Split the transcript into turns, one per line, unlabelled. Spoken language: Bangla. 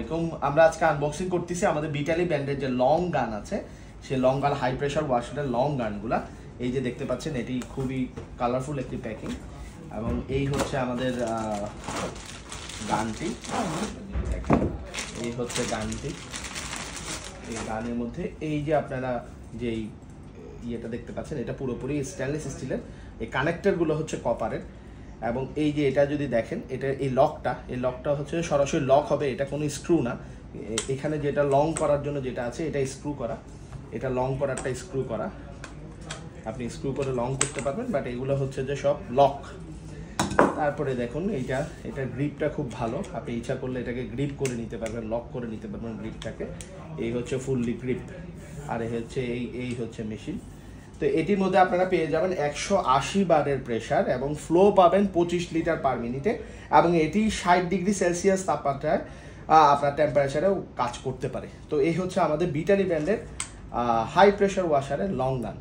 আলাইকুম। আমরা আজকে আনবক্সিং করতেছি আমাদের বিটালি ব্র্যান্ডের যে লং গান আছে, সেই লং গান হাই প্রেশার ওয়াশারের লং গানগুলা। এই যে দেখতে পাচ্ছেন, এটি খুবই কালারফুল একটি প্যাকিং, এবং এই হচ্ছে আমাদের গানটি। এই হচ্ছে গানটি। এই গানের মধ্যে এই যে আপনারা যেই ইয়েটা দেখতে পাচ্ছেন, এটা পুরোপুরি স্টেনলেস স্টিলের। এই কানেক্টরগুলো হচ্ছে কপারের, এবং এই যে এটা যদি দেখেন, এটা এই লকটা হচ্ছে সরাসরি লক হবে, এটা কোনো স্ক্রু না। এখানে যেটা লং করার জন্য যেটা আছে, এটা স্ক্রু করা, এটা লং করারটা স্ক্রু করা, আপনি স্ক্রু করে লং করতে পারবেন, বাট এগুলো হচ্ছে যে সব লক। তারপরে দেখুন এটা গ্রিপটা খুব ভালো, আপনি ইচ্ছা করলে এটাকে গ্রিপ করে নিতে পারবেন, লক করে নিতে পারবেন গ্রিপটাকে। এই হচ্ছে ফুললি গ্রিপ, আর এই হচ্ছে মেশিন। তো এটির মধ্যে আপনারা পেয়ে যাবেন 180 বারের প্রেশার, এবং ফ্লো পাবেন 25 লিটার পার মিনিটে, এবং এটি 60 ডিগ্রি সেলসিয়াস তাপমাত্রায় আপনার টেম্পারেচারেও কাজ করতে পারে। তো এই হচ্ছে আমাদের বিটালি ব্র্যান্ডের হাই প্রেশার ওয়াশারের লং গান।